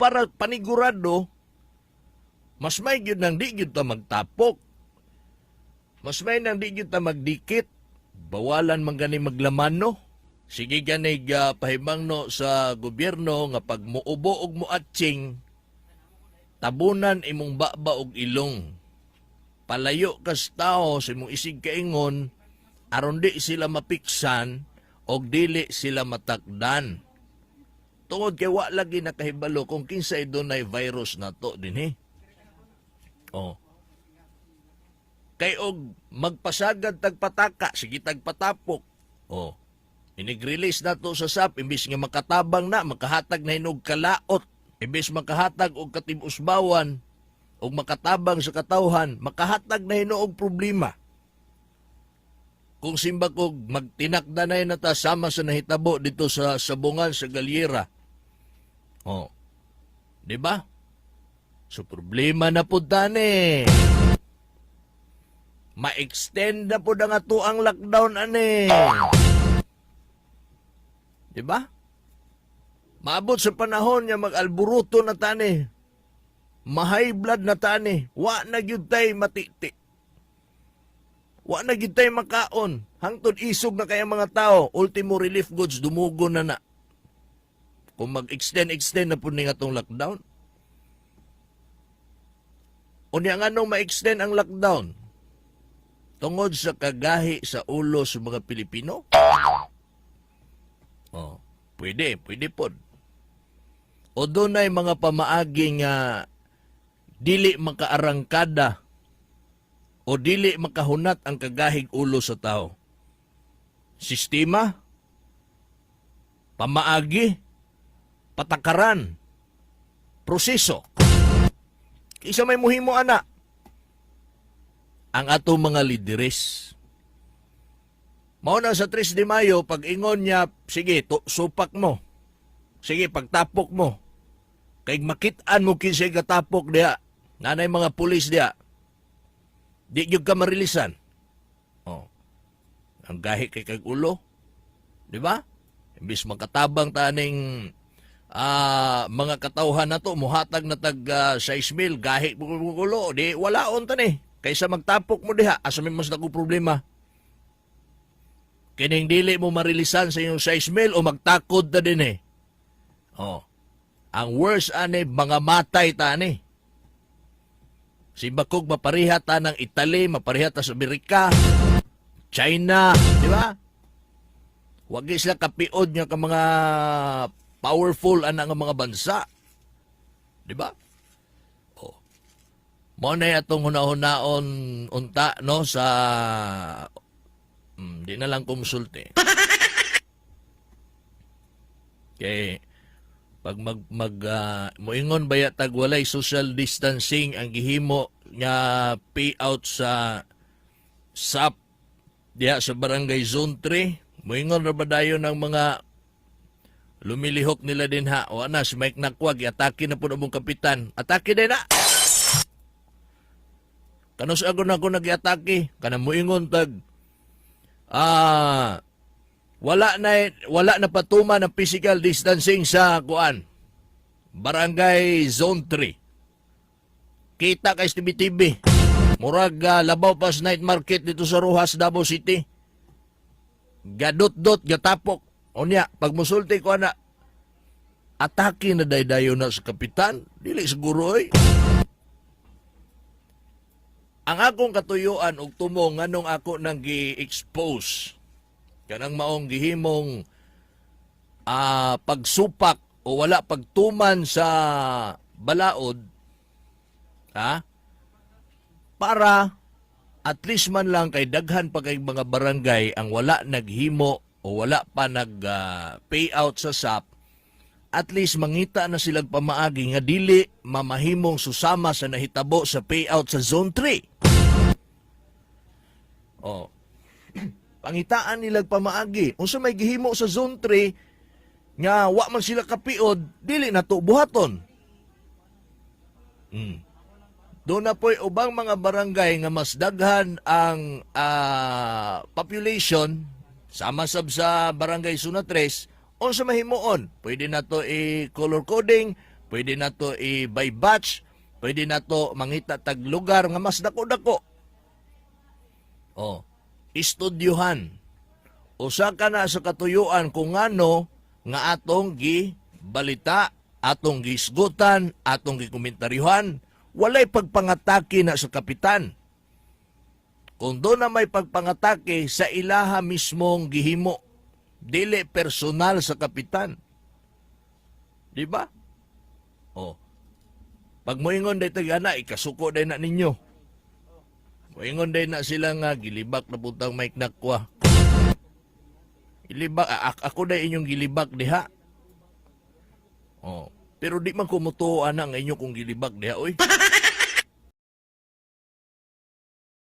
para panigurado, mas may gyud nang di gyud ta magtapok. Mas may nang di gyud ta magdikit. Bawalan man gani maglaman no. Sige gani pahimang no sa gobyerno nga pag muubo og muatsing, tabunan imong baba og ilong. Palayo kas tao sa imong isig kaingon aron di sila mapiksan og dili sila matakdan. Tungod kay wa lagi nakahibalo kung kinsay dunay virus na to dinhi. Oh. Kay og magpasagad tagpataka, sige tagpatapok. Oh. Inig-release na to sa SAP, imbis nga makatabang na, makahatag na hinog kalaot, imbis makahatag og katibusbawan, og makatabang sa katawhan, makahatag na hinog problema. Kung simba kog magtinakda na yun ta sama sa nahitabo dito sa sabungan sa Galyera. Oh. Di ba? So problema na po tani. Ma-extend na po na nga to ang lockdown ani. Diba? Maabot sa panahon niya mag-alburuto na tani. Ma-high blood na tani. Wa na gyud tay matiti. Wa na gyud tay makaon. Hangtod isog na kaya mga tao. Ultimo relief goods dumugo na na. Kung mag-extend na po nga tong lockdown. Unya nga nung ma-extend ang lockdown, tungod sa kagahi sa ulo sa mga Pilipino? Oh, pwede pod. O dunay mga pamaagi nga dili makaarangkada o dili makahunat ang kagahig ulo sa tao. Sistema, pamaagi, patakaran, proseso. Isa may muhimo ana ang ato mga lideres. Mauna sa 3 de Mayo, pag ingon niya, sige, supak mo. Sige, pagtapok mo. Kay makitaan mo kinsay katapok diya. Nanay mga pulis diya. Di yung ka marilisan. Oh. Ang gahi kay kag ulo. Di ba? Imbis makatabang taning mga katawhan na to, muhatag na tag 6,000, gahi ulo. Di, walaon tani. Kaysa magtapok mo diha, asa may mas dako problema. Kining dili mo marilisan sa iyong 6,000 o magtakod na din eh. Oh. Ang worst ani, mga matay tani. Si Bakog mapariha ta ng Italy, mapariha ta sa Amerika, China, di ba? Wag sila kapiod niya ka mga powerful ana nga mga bansa. Di ba? Oh. Mo na atong hunahon unta no sa di na lang kumsulte. Kay pag moingon baya tag walay social distancing ang gihimo nga payout sa SAP diha sa Barangay Zone 3, moingon ra ba dayon ng mga lumilihok nila din ha, o na si Mike Nakwag atake na po na mong kapitan, atake din na. Kanus ako na ako nag-atake, kanang moingon tag wala na patuma ng physical distancing sa kuan. Barangay Zone 3. Kita kay TV. Murag Labaw Pas Night Market dito sa Rojas, Davao City. Gadot-dot, gatapok. Unya, pag musulti ko na, atake na daydayo na sa kapitan, dili siguro eh. Ang akong katuyuan og tumong nganong ako nang gi-expose kanang maong gihimong pagsupak o wala pagtuman sa balaod para at least man lang kay daghan pa kay mga barangay ang wala naghimo o wala pa nag payout sa SAP, at least mangita na silang pamaagi nga dili mamahimong susama sa nahitabo sa payout sa Zone 3. Oh. Pangitaan nilang pamaagi. Unsa may gihimo sa Zone 3 nga wa man sila kapiod, dili na to buhaton. Doon na po'y ubang mga barangay nga mas daghan ang population sama sab sa Barangay Zona 3, unsa mahimuon? Pwede na to i-color coding, pwede na to i-by batch, pwede na to mangita tag lugar nga mas dako-dako. Istudyuhan. Usa ka na sa katuyuan kung ano nga atong gibalita, atong gisgutan, atong gikomentaryohan, walay pagpangatake na sa kapitan. Kung doon na may pagpangatake sa ilaha mismong gihimo, dili personal sa kapitan. Di ba? Pag moingon day tagana, ikasuko day na ninyo. Moingon day na sila nga, gilibak na putang mic nakwa. Ilibak, ako day inyong gilibak diha. Pero di man kumutuan ang inyo kung gilibak diha, oy.